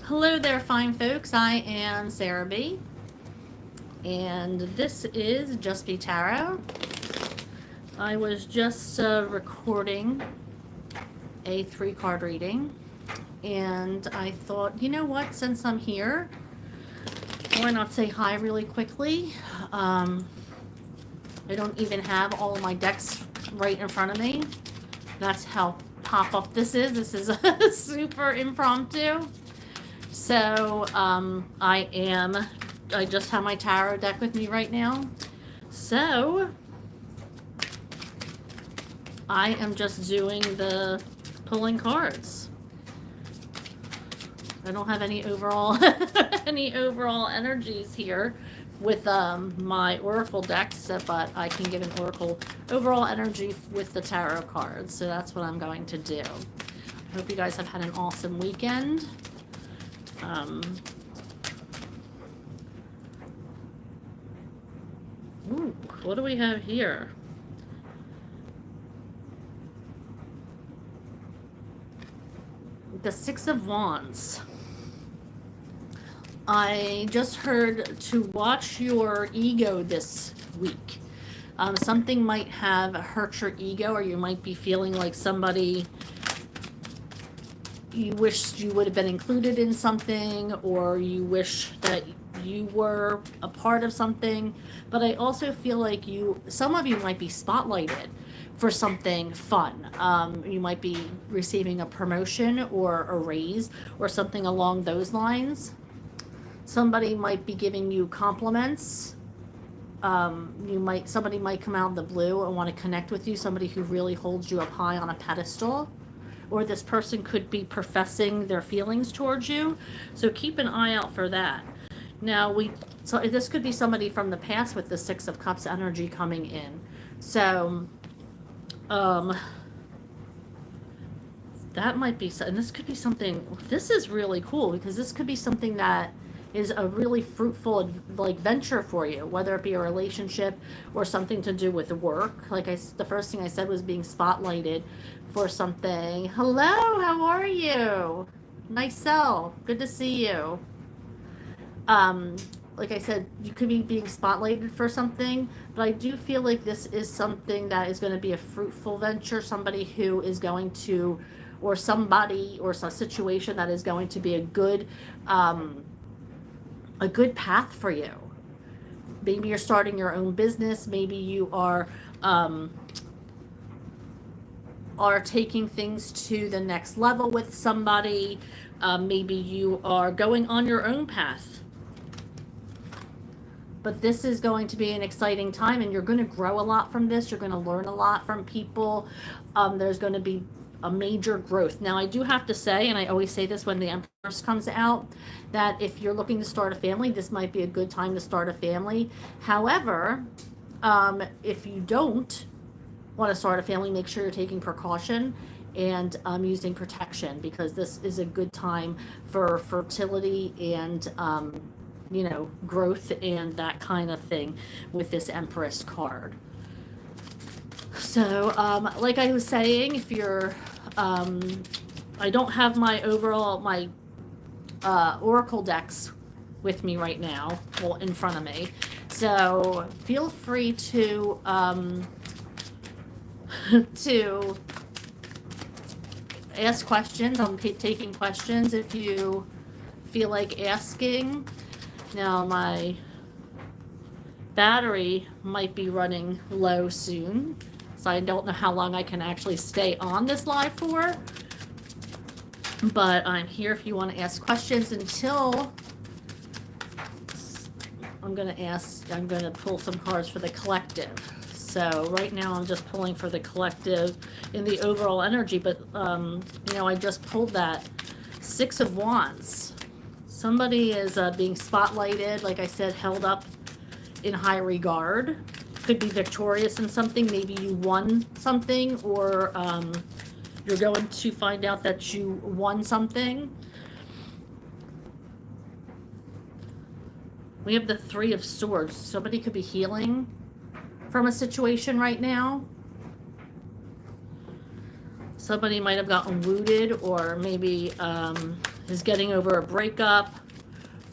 Hello there, fine folks. I am Sarah B. And this is Just Be Tarot. I was just recording a 3-card reading. And I thought, you know what, since I'm here, why not say hi really quickly? I don't even have all of my decks right in front of me. That's how pop-up this is. This is a super impromptu. So, I just have my tarot deck with me right now. So, I am just doing the pulling cards. I don't have any overall, any overall energies here with my oracle decks, but I can give an oracle overall energy with the tarot cards. So that's what I'm going to do. I hope you guys have had an awesome weekend. Ooh, what do we have here? The Six of Wands. I just heard to watch your ego this week. Something might have hurt your ego, or you might be feeling like somebody you wished you would have been included in something, or you wish that you were a part of something. But I also feel like some of you might be spotlighted for something fun. You might be receiving a promotion or a raise or something along those lines. Somebody might be giving you compliments. Somebody might come out of the blue and want to connect with you, somebody who really holds you up high on a pedestal. Or this person could be professing their feelings towards you. So keep an eye out for that. Now, so this could be somebody from the past with the Six of Cups energy coming in. So, that might be, and this could be something, this is really cool, because this could be something that is a really fruitful venture for you, whether it be a relationship or something to do with work. The first thing I said was being spotlighted for something. Hello, how are you? Nice sell. Good to see you. Like I said, you could be being spotlighted for something, but I do feel like this is something that is going to be a fruitful venture, somebody who is going to, or somebody or some situation that is going to be a good path for you. Maybe you're starting your own business. Maybe you are taking things to the next level with somebody. Maybe you are going on your own path. But this is going to be an exciting time, and you're going to grow a lot from this. You're going to learn a lot from people. There's going to be a major growth. Now, I do have to say, and I always say this when the Empress comes out, that if you're looking to start a family, this might be a good time to start a family. However, if you don't want to start a family, make sure you're taking precaution and using protection, because this is a good time for fertility and growth and that kind of thing with this Empress card. So, like I was saying, if you're, I don't have my oracle decks with me right now, well, in front of me. So feel free to to ask questions. I'm taking questions if you feel like asking. Now, my battery might be running low soon, so I don't know how long I can actually stay on this live for. But I'm here if you want to ask questions until I'm going to pull some cards for the collective. So right now I'm just pulling for the collective in the overall energy, but I just pulled that Six of Wands. Somebody is being spotlighted, like I said, held up in high regard. Could be victorious in something. Maybe you won something, or you're going to find out that you won something. We have the Three of Swords. Somebody could be healing from a situation right now. Somebody might have gotten wounded, or maybe is getting over a breakup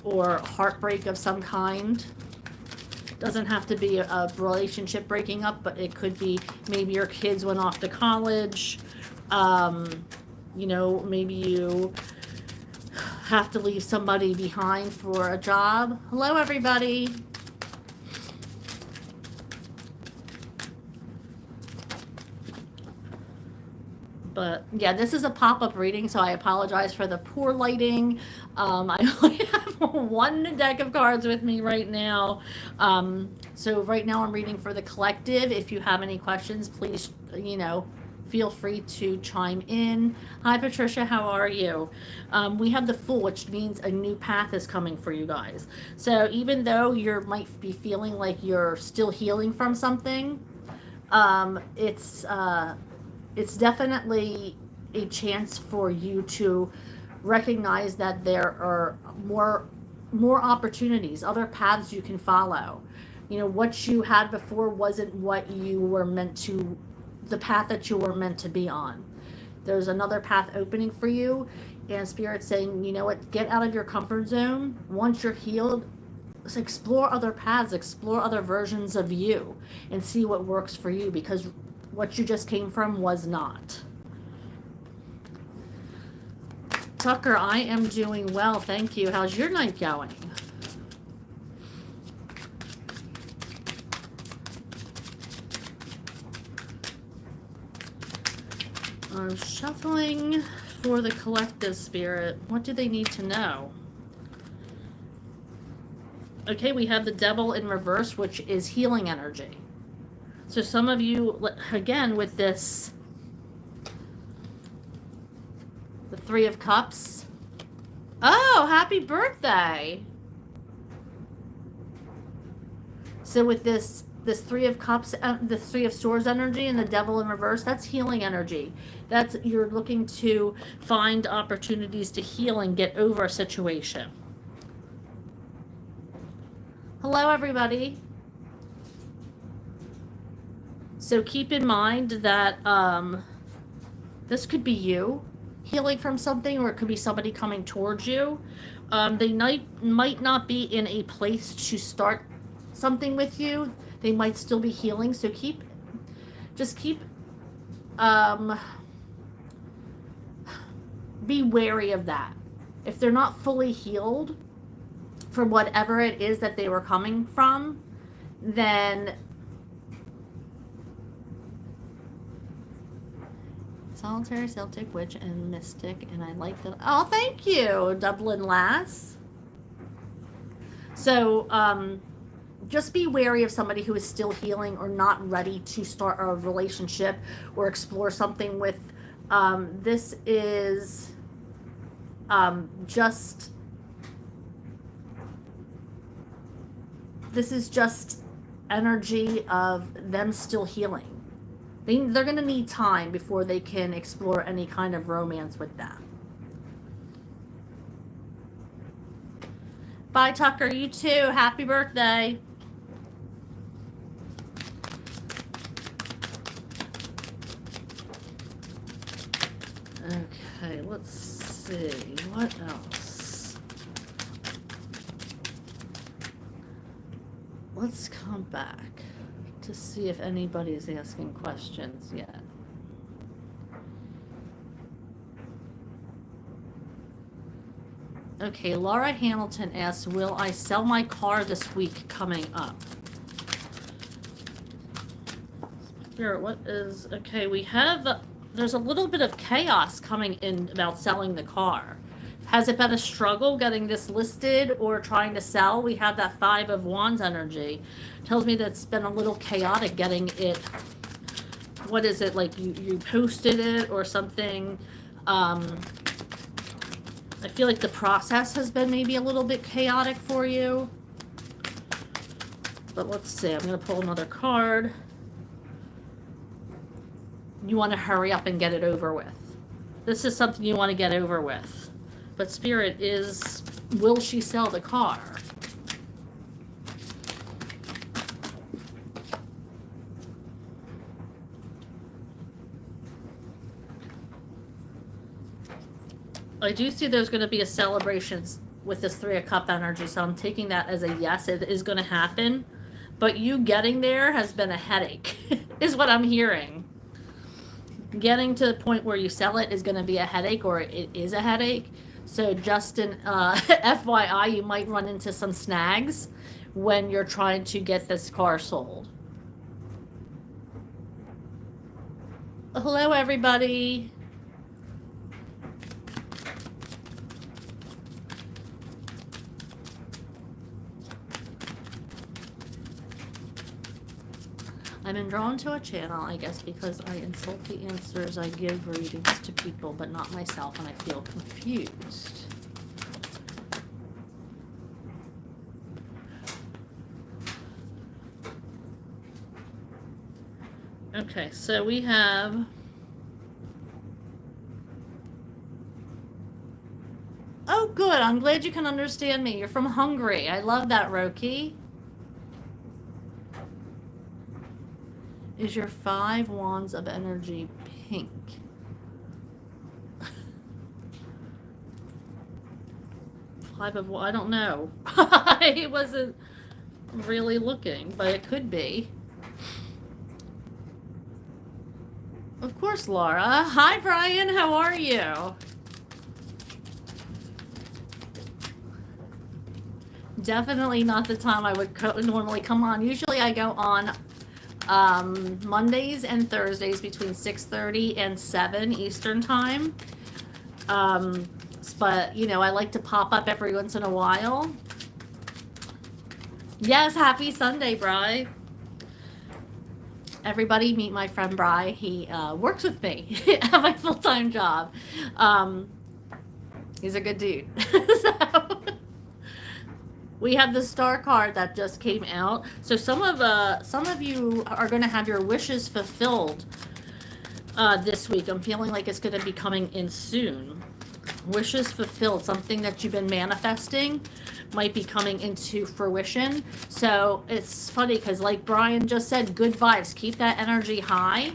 or heartbreak of some kind. Doesn't have to be a relationship breaking up, but it could be maybe your kids went off to college. You know, maybe you have to leave somebody behind for a job. Hello, everybody. But yeah, this is a pop-up reading, so I apologize for the poor lighting. I only have one deck of cards with me right now. So right now I'm reading for the collective. If you have any questions, please, you know, feel free to chime in. Hi, Patricia, how are you? We have the Fool, which means a new path is coming for you guys. So even though you might be feeling like you're still healing from something, it's definitely a chance for you to recognize that there are more opportunities, other paths you can follow. You know, what you had before wasn't what you were meant to, the path that you were meant to be on. There's another path opening for you, and Spirit's saying, you know what, get out of your comfort zone. Once you're healed, explore other paths, explore other versions of you, and see what works for you, because what you just came from was not. Tucker, I am doing well, thank you. How's your night going? I'm shuffling for the collective, Spirit. What do they need to know? Okay, we have the Devil in reverse, which is healing energy. So some of you, again, with this, the Three of Cups. Oh, happy birthday. So with this Three of Cups, the Three of Swords energy and the Devil in reverse, that's healing energy. That's, you're looking to find opportunities to heal and get over a situation. Hello, everybody. So keep in mind that this could be you healing from something, or it could be somebody coming towards you. They might not be in a place to start something with you. They might still be healing. So just keep be wary of that. If they're not fully healed for whatever it is that they were coming from, then Solitary, Celtic, Witch, and Mystic, and I like that. Oh, thank you, Dublin Lass. So, just be wary of somebody who is still healing or not ready to start a relationship or explore something with. This is just energy of them still healing. They're going to need time before they can explore any kind of romance with them. Bye, Tucker. You too. Happy birthday. Okay, let's see. What else? Let's come back to see if anybody's asking questions yet. Okay, Laura Hamilton asks, will I sell my car this week coming up? Spirit, what is... Okay, we have... There's a little bit of chaos coming in about selling the car. Has it been a struggle getting this listed or trying to sell? We have that Five of Wands energy. Tells me that it's been a little chaotic getting it. What is it, like you posted it or something? I feel like the process has been maybe a little bit chaotic for you. But let's see, I'm going to pull another card. You want to hurry up and get it over with. This is something you want to get over with. But Spirit is, will she sell the car? I do see there's going to be a celebration with this 3 of Cup energy, so I'm taking that as a yes, it is going to happen. But you getting there has been a headache, is what I'm hearing. Getting to the point where you sell it is going to be a headache, or it is a headache. So just an FYI, you might run into some snags when you're trying to get this car sold. Hello, everybody. I've been drawn to a channel, I guess, because I insult the answers I give readings to people, but not myself, and I feel confused. Okay, so we have... Oh, good. I'm glad you can understand me. You're from Hungary. I love that, Roki. Is your 5 wands of energy pink? Five of... I don't know. I wasn't really looking, but it could be. Of course, Laura. Hi, Brian. How are you? Definitely not the time I would normally come on. Usually I go on Mondays and Thursdays between 6:30 and 7 Eastern time. But, you know, I like to pop up every once in a while. Yes, happy Sunday, Bri. Everybody meet my friend Bri. He works with me at my full-time job. He's a good dude. So, we have the star card that just came out. So some of you are going to have your wishes fulfilled this week. I'm feeling like it's going to be coming in soon. Wishes fulfilled, something that you've been manifesting might be coming into fruition. So it's funny because, like Brian just said, good vibes. Keep that energy high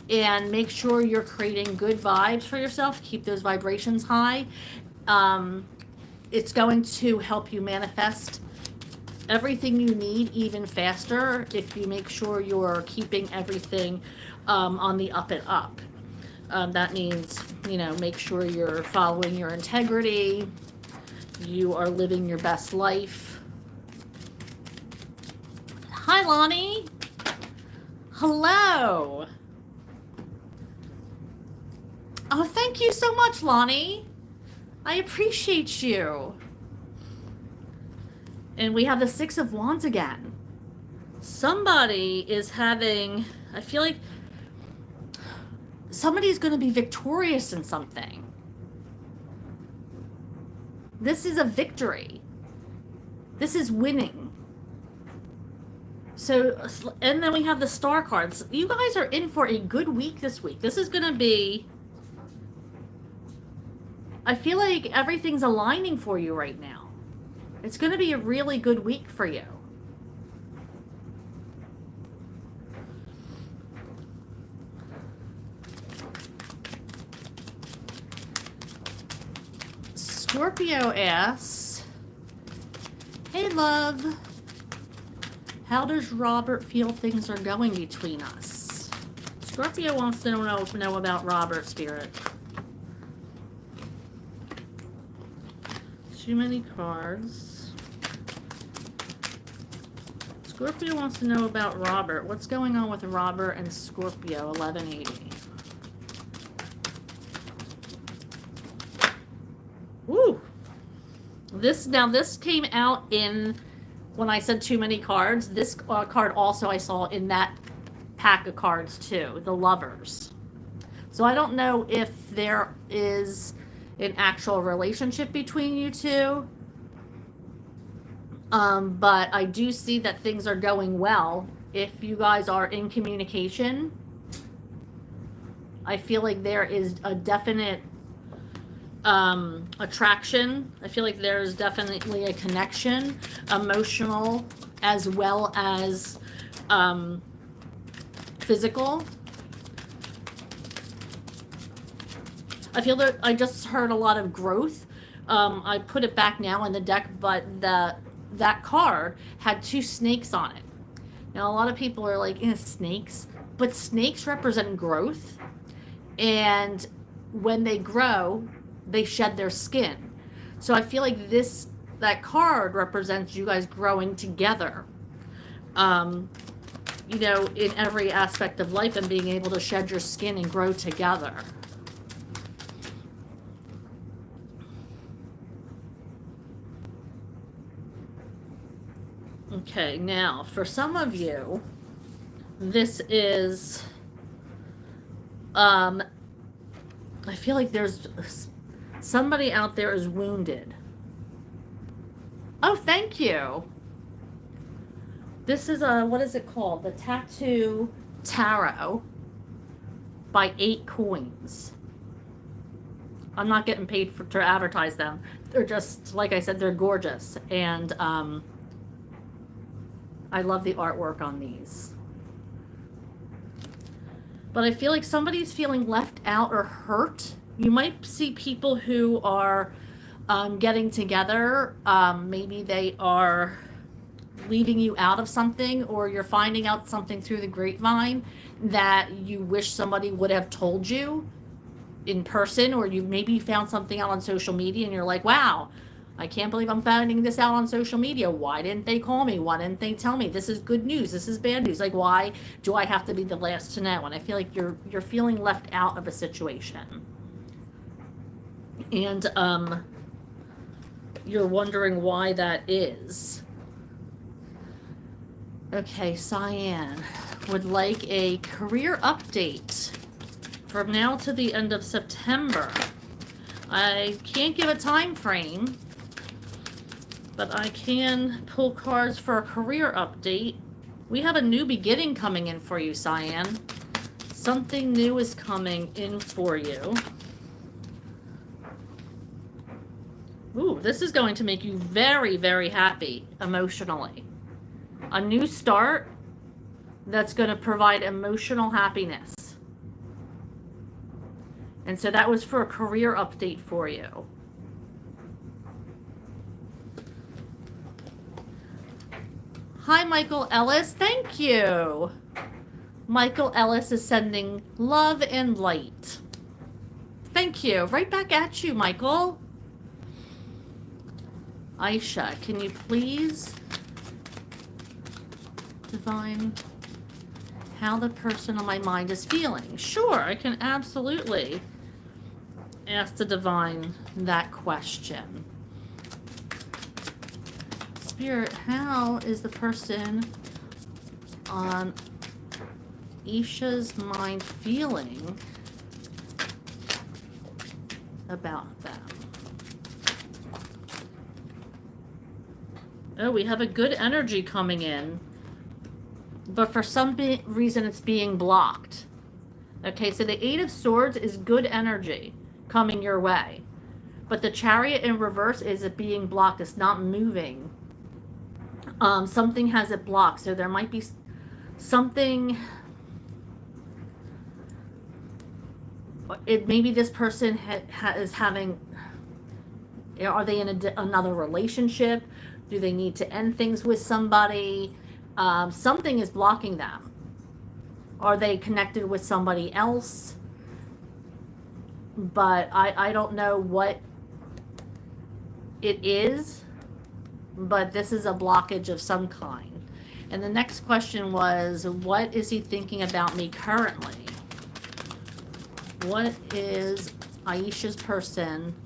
and make sure you're creating good vibes for yourself. Keep those vibrations high. It's going to help you manifest everything you need even faster if you make sure you're keeping everything on the up and up. That means, you know, make sure you're following your integrity. You are living your best life. Hi, Lonnie. Hello. Oh, thank you so much, Lonnie. I appreciate you. And we have the 6 of Wands again. Somebody is having, I feel like somebody's going to be victorious in something. This is a victory. This is winning. So, and then we have the star cards. You guys are in for a good week this week. This is going to be, I feel like everything's aligning for you right now. It's going to be a really good week for you. Scorpio asks, hey, love, how does Robert feel things are going between us? Scorpio wants to know about Robert, Spirit. Too many cards. Scorpio wants to know about Robert. What's going on with Robert and Scorpio, 1180? Woo! This came out in, when I said too many cards, this card also I saw in that pack of cards too, the Lovers. So I don't know if there is an actual relationship between you two. But I do see that things are going well. If you guys are in communication, I feel like there is a definite attraction. I feel like there's definitely a connection, emotional as well as physical. I feel that I just heard a lot of growth. I put it back now in the deck, but that card had 2 snakes on it. Now a lot of people are like, snakes, but snakes represent growth, and when they grow, they shed their skin. So I feel like that card represents you guys growing together. In every aspect of life, and being able to shed your skin and grow together. Okay, now for some of you, this is, I feel like there's somebody out there is wounded. Oh, thank you. This is what is it called? The Tattoo Tarot by 8 Coins. I'm not getting paid to advertise them. They're just, like I said, they're gorgeous. And I love the artwork on these. But I feel like somebody's feeling left out or hurt. You might see people who are getting together. Maybe they are leaving you out of something, or you're finding out something through the grapevine that you wish somebody would have told you in person, or you maybe found something out on social media and you're like, wow, I can't believe I'm finding this out on social media. Why didn't they call me? Why didn't they tell me? This is good news. This is bad news. Like, why do I have to be the last to know? And I feel like you're feeling left out of a situation. And you're wondering why that is. Okay, Cyan would like a career update from now to the end of September. I can't give a time frame, but I can pull cards for a career update. We have a new beginning coming in for you, Cyan. Something new is coming in for you. Ooh, this is going to make you very, very happy emotionally. A new start that's going to provide emotional happiness. And so that was for a career update for you. Hi, Michael Ellis. Thank you. Michael Ellis is sending love and light. Thank you. Right back at you, Michael. Aisha, can you please divine how the person on my mind is feeling? Sure, I can absolutely ask the divine that question. Spirit, how is the person on Isha's mind feeling about them? Oh, we have a good energy coming in, but for some reason it's being blocked. Okay, so the 8 of Swords is good energy coming your way, but the Chariot in reverse is it being blocked. It's not moving. Something has it blocked, so there might be something. Maybe this person is having. Are they in another relationship? Do they need to end things with somebody? Something is blocking them. Are they connected with somebody else? But I don't know what it is, but this is a blockage of some kind. And the next question was, what is he thinking about me currently? What is Aisha's person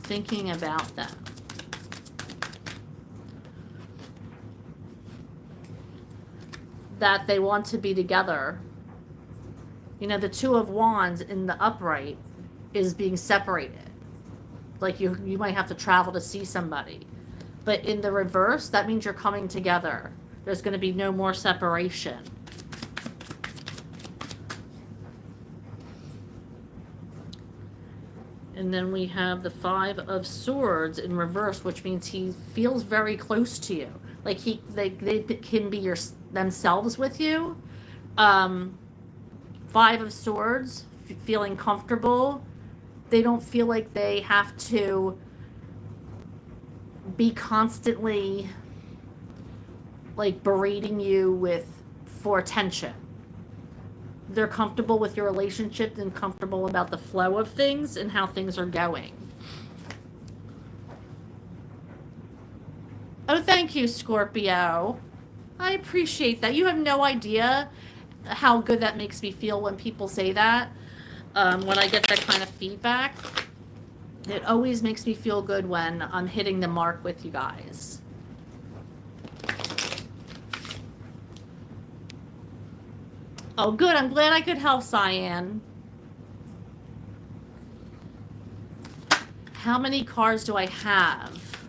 thinking about them? That they want to be together. You know, the 2 of Wands in the upright is being separated. Like you might have to travel to see somebody. But in the reverse, that means you're coming together. There's going to be no more separation. And then we have the 5 of Swords in reverse, which means he feels very close to you. Like they can be themselves with you. 5 of Swords, feeling comfortable, they don't feel like they have to be constantly like berating you for attention. They're comfortable with your relationship and comfortable about the flow of things and how things are going. Oh, thank you, Scorpio. I appreciate that. You have no idea how good that makes me feel when people say that. When I get that kind of feedback, it always makes me feel good when I'm hitting the mark with you guys. Oh, good. I'm glad I could help, Cyan. How many cards do I have?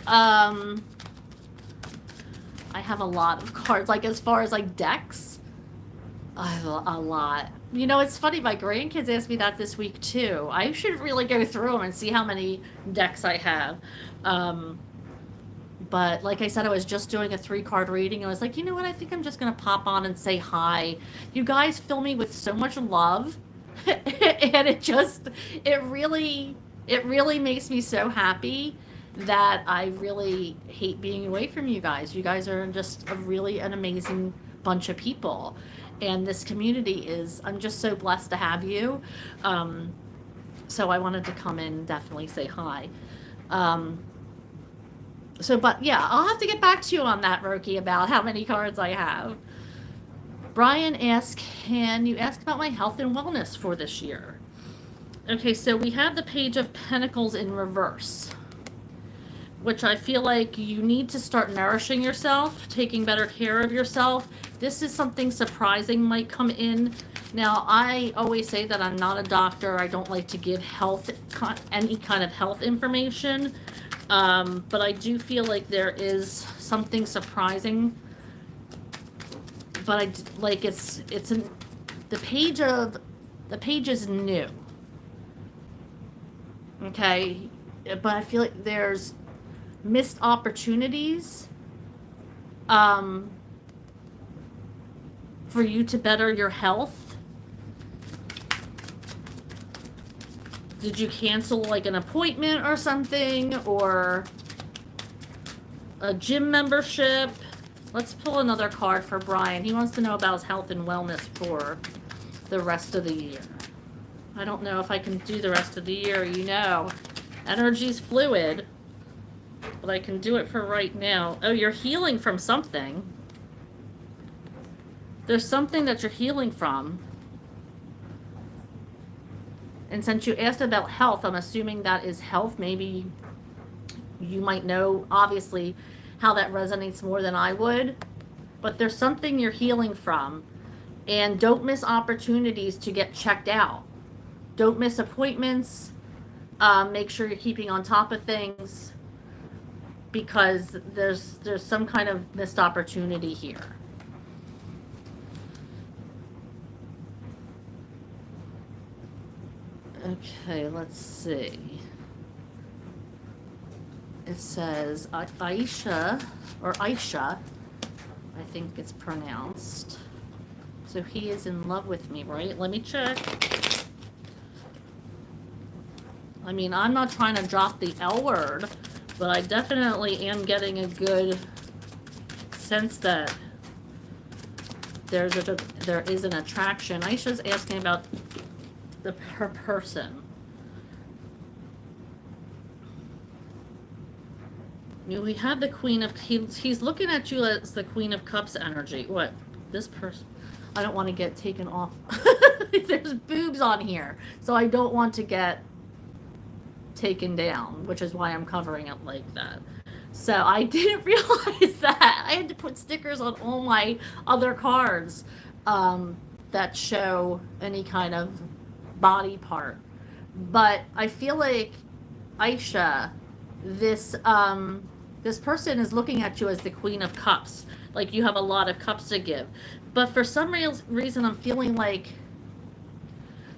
I have a lot of cards. Like, as far as, like, decks, I have a lot. You know, it's funny. My grandkids asked me that this week, too. I should really go through them and see how many decks I have. But like I said, I was just doing a 3-card reading. I was like, you know what? I think I'm just going to pop on and say hi. You guys fill me with so much love. And it really makes me so happy that I really hate being away from you guys. You guys are just an amazing bunch of people. And this community I'm just so blessed to have you. So I wanted to come in and definitely say hi. But yeah, I'll have to get back to you on that, Roki, about how many cards I have. Brian asked, can you ask about my health and wellness for this year? Okay, so we have the Page of Pentacles in reverse, which I feel like you need to start nourishing yourself, taking better care of yourself. This is something surprising might come in. Now, I always say that I'm not a doctor. I don't like to give any kind of health information. But I do feel like there is something surprising. But the page is new. Okay, but I feel like there's missed opportunities for you to better your health. Did you cancel like an appointment or something, or a gym membership? Let's pull another card for Brian. He wants to know about his health and wellness for the rest of the year. I don't know if I can do the rest of the year, you know. Energy's fluid, but I can do it for right now. Oh, you're healing from something. There's something that you're healing from. And since you asked about health, I'm assuming that is health. Maybe you might know, obviously, how that resonates more than I would. But there's something you're healing from. And don't miss opportunities to get checked out. Don't miss appointments. Make sure you're keeping on top of things, because there's some kind of missed opportunity here. Okay, let's see. It says Aisha, I think it's pronounced. So he is in love with me, right? Let me check. I mean, I'm not trying to drop the L word, but I definitely am getting a good sense that there is an attraction. Aisha's asking about her person. We have the Queen of... He's looking at you as the Queen of Cups energy. What? This person... I don't want to get taken off. There's boobs on here, so I don't want to get taken down, which is why I'm covering it like that. So I didn't realize that. I had to put stickers on all my other cards that show any kind of body part. But I feel like, Aisha, this person is looking at you as the Queen of Cups. Like you have a lot of cups to give. But for some reason, I'm feeling like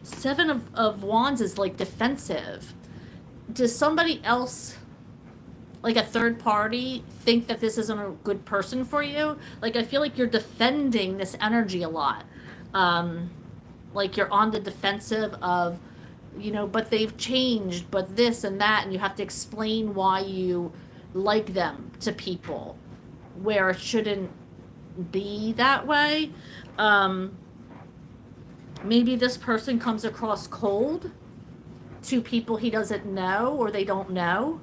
Seven of Wands is like defensive. Does somebody else, like a third party, think that this isn't a good person for you? Like, I feel like you're defending this energy a lot. Like you're on the defensive of but they've changed, but this and that, and you have to explain why you like them to people, where it shouldn't be that way. Um, Maybe this person comes across cold to people he doesn't know or they don't know.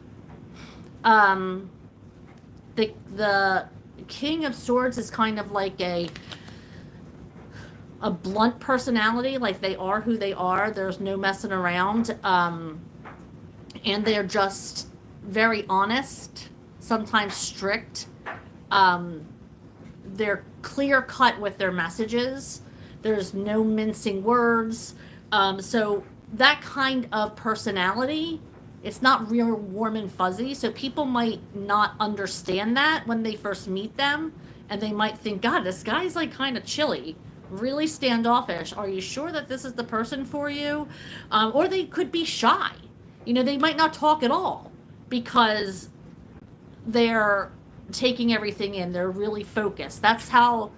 Um, the King of Swords is kind of like a blunt personality, like they are who they are. There's no messing around. And they're just very honest, sometimes strict. They're clear cut with their messages. There's no mincing words. So that kind of personality, it's not real warm and fuzzy. So people might not understand that when they first meet them. And they might think, God, this guy's like kind of chilly, really standoffish. Are you sure that this is the person for you? Or they could be shy. They might not talk at all because they're taking everything in. They're really focused. That's how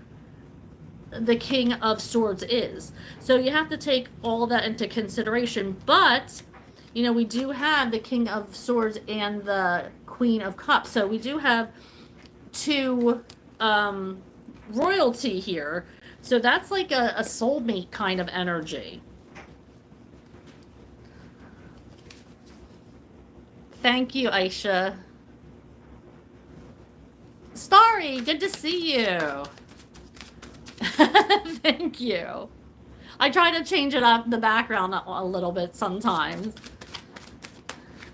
the King of Swords is. So you have to take all that into consideration. But, we do have the King of Swords and the Queen of Cups. So we do have two royalty here. So that's like a soulmate kind of energy. Thank you, Aisha. Starry, good to see you. Thank you. I try to change it up, the background a little bit sometimes.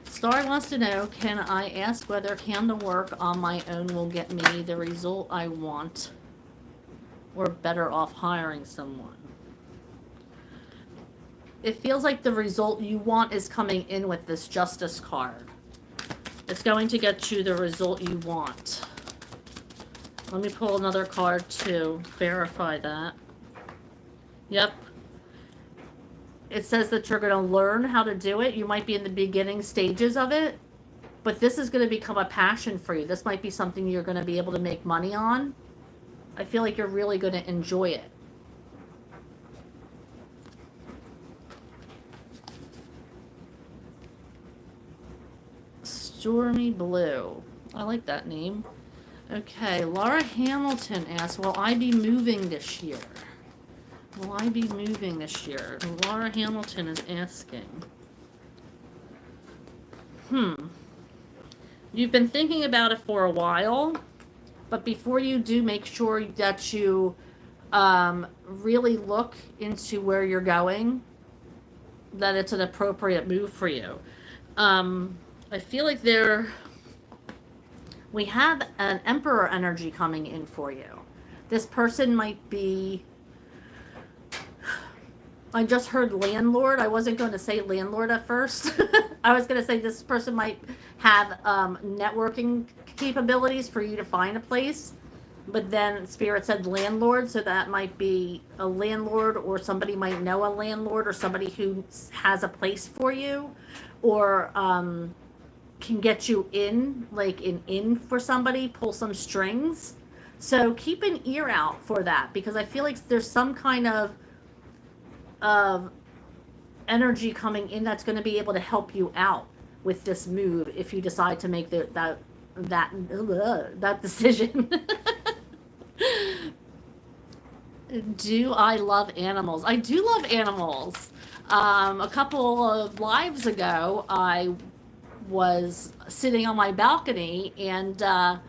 Star wants to know, can I ask whether candle work on my own will get me the result I want, or better off hiring someone? It feels like the result you want is coming in with this Justice card. It's going to get you the result you want. Let me pull another card to verify that. Yep. It says that you're going to learn how to do it. You might be in the beginning stages of it, but this is going to become a passion for you. This might be something you're going to be able to make money on. I feel like you're really going to enjoy it. Stormy Blue. I like that name. Okay, Laura Hamilton asks, will I be moving this year? Will I be moving this year? Laura Hamilton is asking. You've been thinking about it for a while, but before you do, make sure that you really look into where you're going, that it's an appropriate move for you. I feel like we have an Emperor energy coming in for you. This person might be, I just heard landlord. I wasn't going to say landlord at first. I was going to say this person might have networking capabilities for you to find a place. But then Spirit said landlord, so that might be a landlord, or somebody might know a landlord, or somebody who has a place for you, or can get you in, like an in for somebody, pull some strings. So keep an ear out for that, because I feel like there's some kind of energy coming in that's going to be able to help you out with this move if you decide to make that decision. Do I love animals? I do love animals. A couple of lives ago, I was sitting on my balcony, and a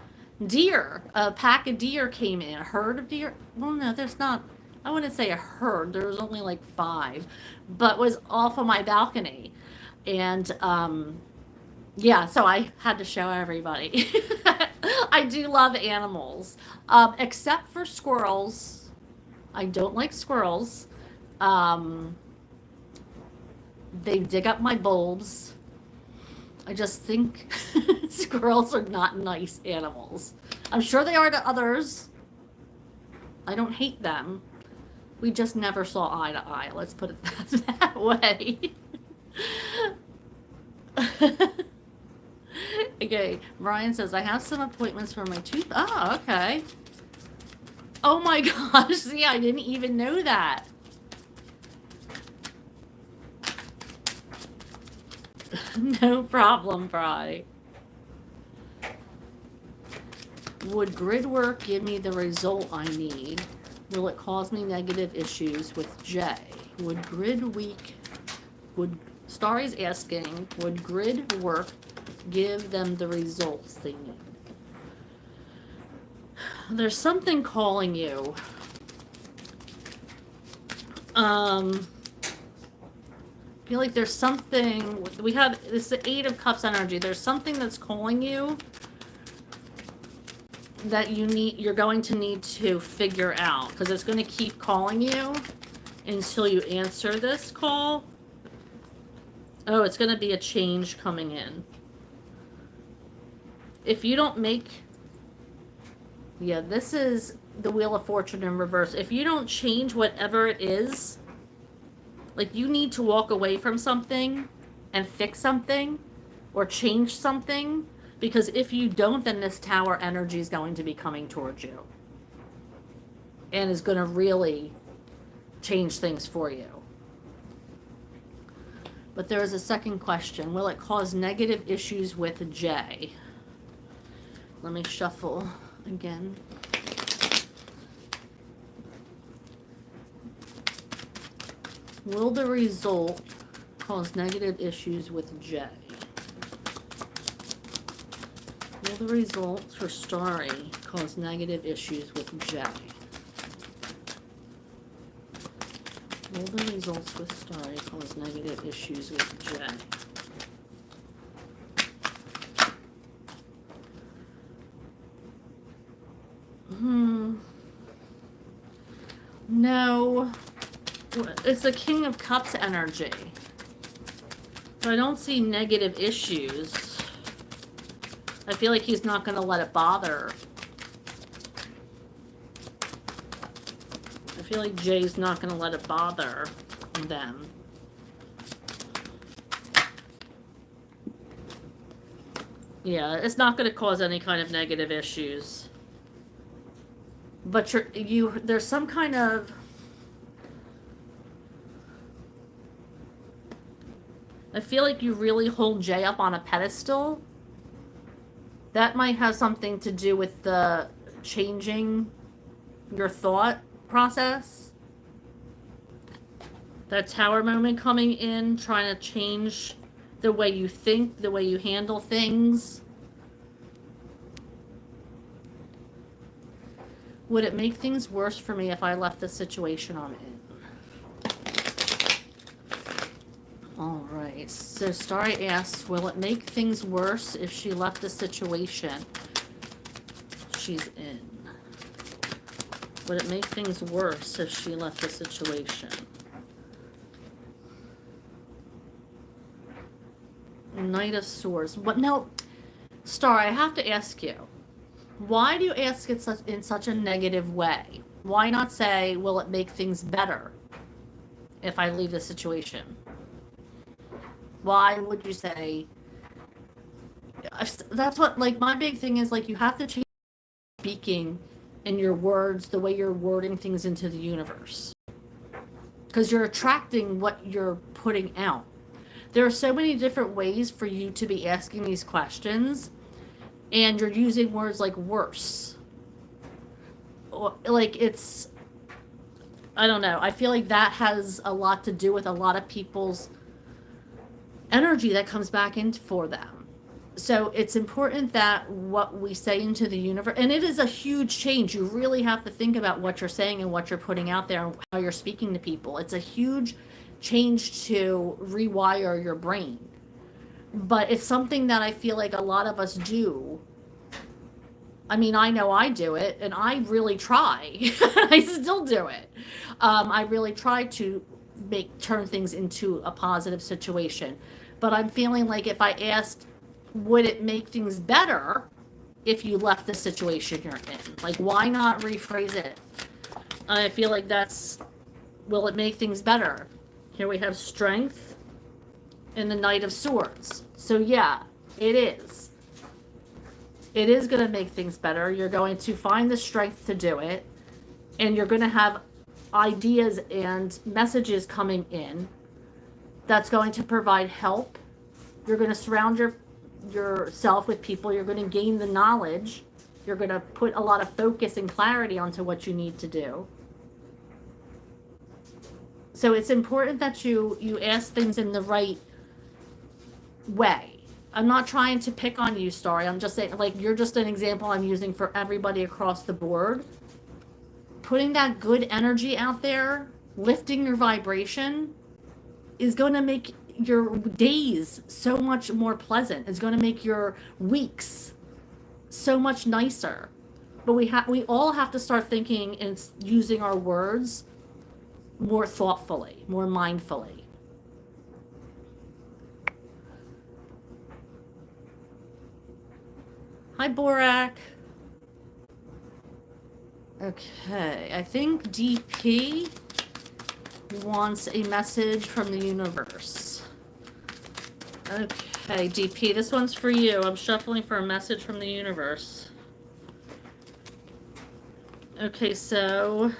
pack of deer came in. A herd of deer? Well, no, there's not. I wouldn't say a herd. There was only like 5, but was off of my balcony. And yeah, so I had to show everybody. I do love animals, except for squirrels. I don't like squirrels. They dig up my bulbs. I just think squirrels are not nice animals. I'm sure they are to others. I don't hate them. We just never saw eye to eye. Let's put it that way. Okay, Brian says, I have some appointments for my tooth. Oh, okay. Oh my gosh, see, I didn't even know that. No problem, Bri. Would grid work give me the result I need? Will it cause me negative issues with J? Would Starry's asking, would grid work give them the results they need? There's something calling you. I feel like there's something, this is the Eight of Cups energy. There's something that's calling you that you're going to need to figure out, because it's going to keep calling you until you answer this call. Oh, it's going to be a change coming in. If you don't make, yeah, this is the Wheel of Fortune in reverse. If you don't change whatever it is, like you need to walk away from something and fix something or change something, because if you don't, then this Tower energy is going to be coming towards you and is going to really change things for you. But there is a second question. Will it cause negative issues with J? Let me shuffle again. Will the result cause negative issues with J? Will the results for Starry cause negative issues with J? Will the results with Starry cause negative issues with J? No. It's the King of Cups energy. So I don't see negative issues. I feel like he's not going to let it bother. I feel like Jay's not going to let it bother them. Yeah, it's not going to cause any kind of negative issues. But there's some kind of, I feel like you really hold Jay up on a pedestal. That might have something to do with the changing your thought process. That Tower moment coming in, trying to change the way you think, the way you handle things. Would it make things worse for me if I left the situation I'm in? All right, so Starry asks, will it make things worse if she left the situation she's in? Would it make things worse if she left the situation? Knight of Swords. What? No, Star, I have to ask you. Why do you ask it in such a negative way? Why not say, will it make things better if I leave the situation? Why would you say, that's what, like, my big thing is, like, you have to change speaking in your words, the way you're wording things into the universe. Because you're attracting what you're putting out. There are so many different ways for you to be asking these questions, and you're using words like worse. Like, it's, I don't know. I feel like that has a lot to do with a lot of people's energy that comes back in for them. So it's important that what we say into the universe, and it is a huge change. You really have to think about what you're saying and what you're putting out there and how you're speaking to people. It's a huge change to rewire your brain. But it's something that I feel like a lot of us do. I mean, I know I do it, and I really try. I still do it. I really try to turn things into a positive situation. But I'm feeling like if I asked, would it make things better if you left the situation you're in? Like, why not rephrase it? I feel like that's, will it make things better? Here we have Strength and the Knight of Swords. So yeah, it is. It is going to make things better. You're going to find the strength to do it. And you're going to have ideas and messages coming in that's going to provide help You're going to surround yourself with people. You're going to gain the knowledge. You're going to put a lot of focus and clarity onto what you need to do. So it's important that you ask things in the right way. I'm not trying to pick on you, Starry. I'm just saying, like, you're just an example I'm using for everybody across the board. Putting that good energy out there, lifting your vibration, is going to make your days so much more pleasant. It's going to make your weeks so much nicer. But we all have to start thinking and using our words more thoughtfully, more mindfully. Hi, Borak. Okay, I think DP wants a message from the universe. Okay, DP, this one's for you. I'm shuffling for a message from the universe. Okay, so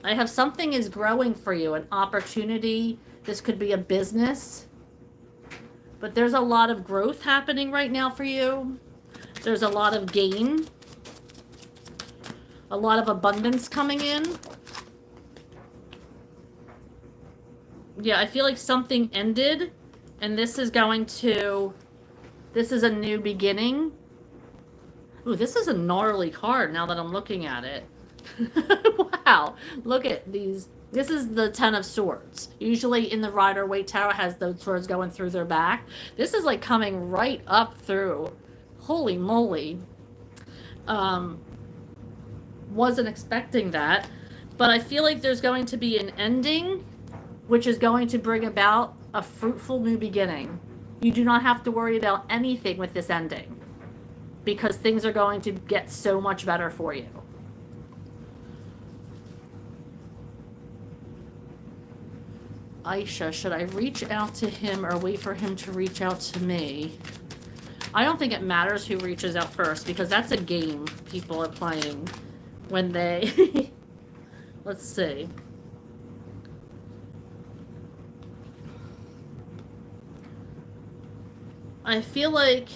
I have something is growing for you, an opportunity. This could be a business. But there's a lot of growth happening right now for you. There's a lot of gain. A lot of abundance coming in. Yeah, I feel like something ended. And this is going to... This is a new beginning. Ooh, this is a gnarly card now that I'm looking at it. Wow. Look at these. This is the Ten of Swords. Usually in the Rider-Waite Tarot has those swords going through their back. This is like coming right up through. Holy moly. Wasn't expecting that. But I feel like there's going to be an ending, which is going to bring about a fruitful new beginning. You do not have to worry about anything with this ending, because things are going to get so much better for you. Aisha, should I reach out to him or wait for him to reach out to me? I don't think it matters who reaches out first, because that's a game people are playing when they... Let's see. I feel like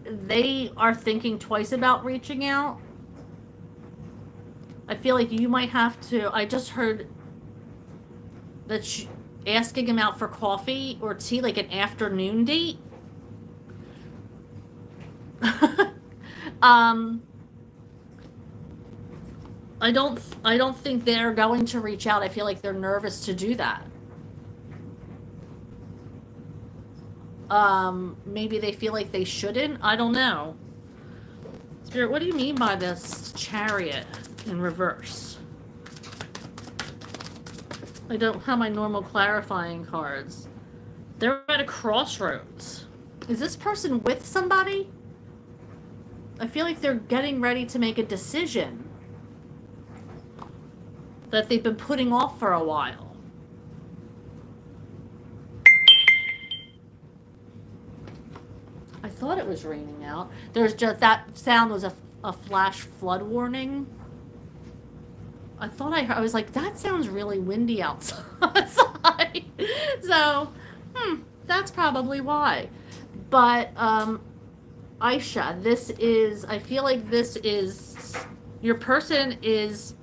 they are thinking twice about reaching out. I feel like you might have to... I just heard that asking him out for coffee or tea, like an afternoon date. I don't think they're going to reach out. I feel like they're nervous to do that. Maybe they feel like they shouldn't. I don't know. Spirit, what do you mean by this Chariot in reverse? I don't have my normal clarifying cards. They're at a crossroads. Is this person with somebody? I feel like they're getting ready to make a decision that they've been putting off for a while. I thought it was raining out. There's just, that sound was a flash flood warning. I thought I was like, that sounds really windy outside. So, that's probably why. But, Aisha, this is, I feel like this is, your person is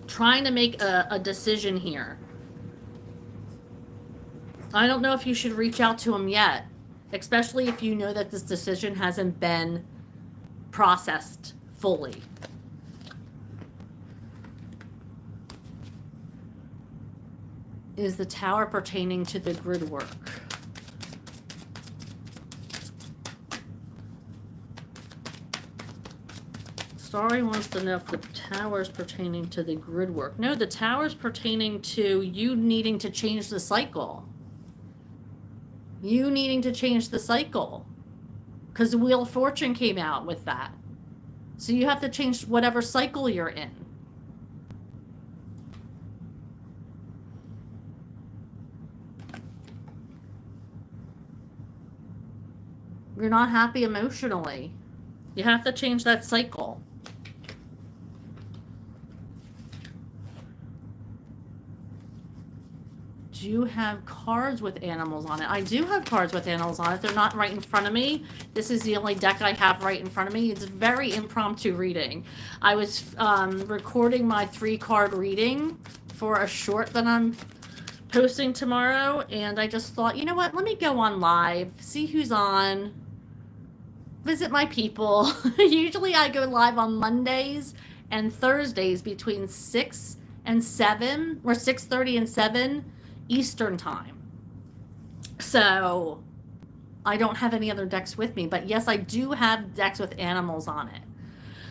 trying to make a decision here. I don't know if you should reach out to him yet, especially if you know that this decision hasn't been processed fully. Is the Tower pertaining to the grid work? Starry wants to know if the Tower is pertaining to the grid work. No, the Tower is pertaining to you needing to change the cycle. You needing to change the cycle. Because the Wheel of Fortune came out with that. So you have to change whatever cycle you're in. You're not happy emotionally. You have to change that cycle. do have cards with animals on it. I do have cards with animals on it. They're not right in front of me. This is the only deck I have right in front of me. It's very impromptu reading. I was recording my 3-card reading for a short that I'm posting tomorrow, and I just thought, you know what, let me go on live, see who's on, visit my people. Usually I go live on Mondays and Thursdays between 6 and 7, or 6:30 and 7 Eastern time. So I don't have any other decks with me, but yes, I do have decks with animals on it.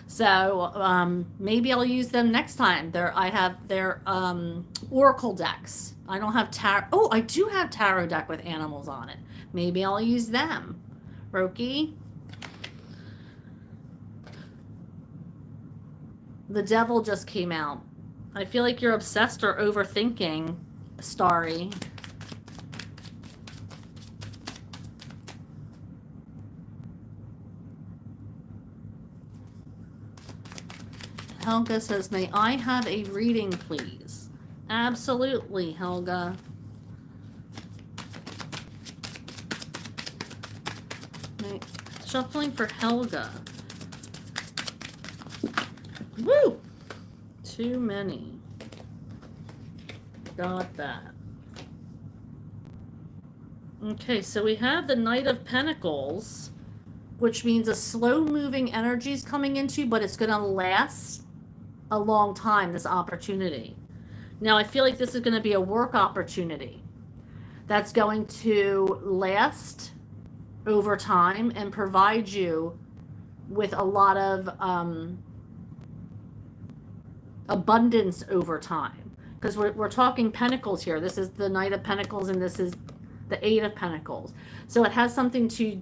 So maybe I'll use them next time. I have their oracle decks. I don't have tarot. Oh, I do have tarot deck with animals on it. Maybe I'll use them. Roki. The Devil just came out. I feel like you're obsessed or overthinking, Starry. Helga says, may I have a reading, please? Absolutely, Helga. Shuffling for Helga. Woo! Too many. Got that. Okay, so we have the Knight of Pentacles, which means a slow-moving energy is coming into, but it's going to last a long time, this opportunity. Now, I feel like this is going to be a work opportunity that's going to last over time and provide you with a lot of abundance over time. Because we're talking pentacles here. This is the Knight of Pentacles and this is the Eight of Pentacles. So it has something to,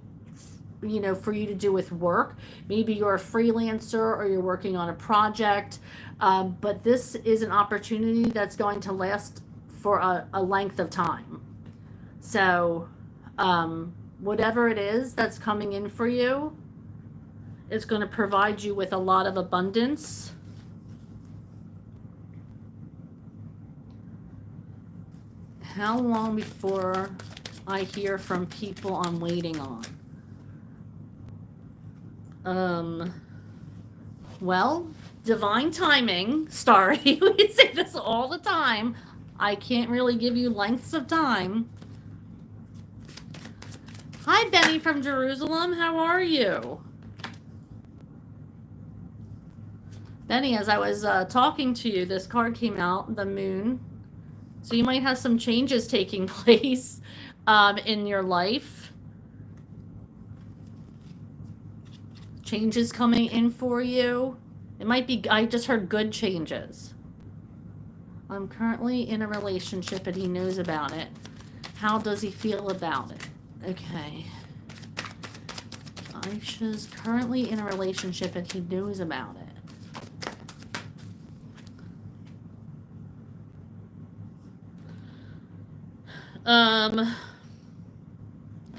you know, for you to do with work. Maybe you're a freelancer or you're working on a project. But this is an opportunity that's going to last for a length of time. So whatever it is that's coming in for you, it's going to provide you with a lot of abundance. How long before I hear from people I'm waiting on? Well, divine timing, Starry. We say this all the time. I can't really give you lengths of time. Hi, Benny from Jerusalem. How are you? Benny, as I was talking to you, this card came out, the Moon. So you might have some changes taking place in your life. Changes coming in for you. It might be, I just heard good changes. I'm currently in a relationship and he knows about it. How does he feel about it? Okay. Aisha's currently in a relationship and he knows about it.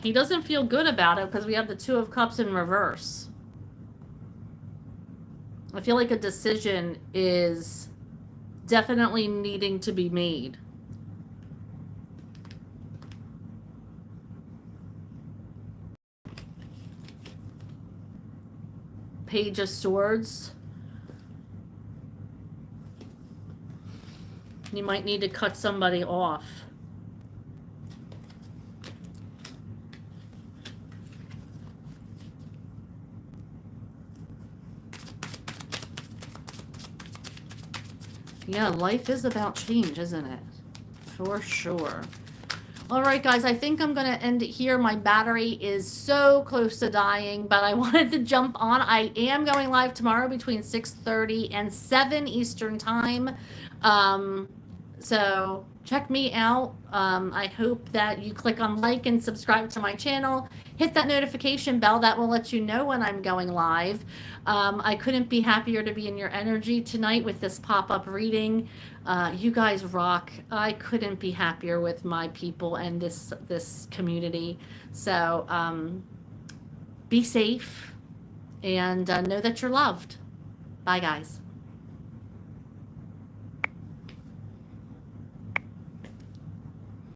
He doesn't feel good about it because we have the Two of Cups in reverse. I feel like a decision is definitely needing to be made. Page of Swords. You might need to cut somebody off. Yeah, life is about change, isn't it? For sure. All right, guys, I think I'm going to end it here. My battery is so close to dying, but I wanted to jump on. I am going live tomorrow between 6:30 and 7 Eastern time. So check me out. I hope that you click on like and subscribe to my channel. Hit that notification bell. That will let you know when I'm going live. I couldn't be happier to be in your energy tonight with this pop-up reading. You guys rock. I couldn't be happier with my people and this community. So be safe and know that you're loved. Bye, guys.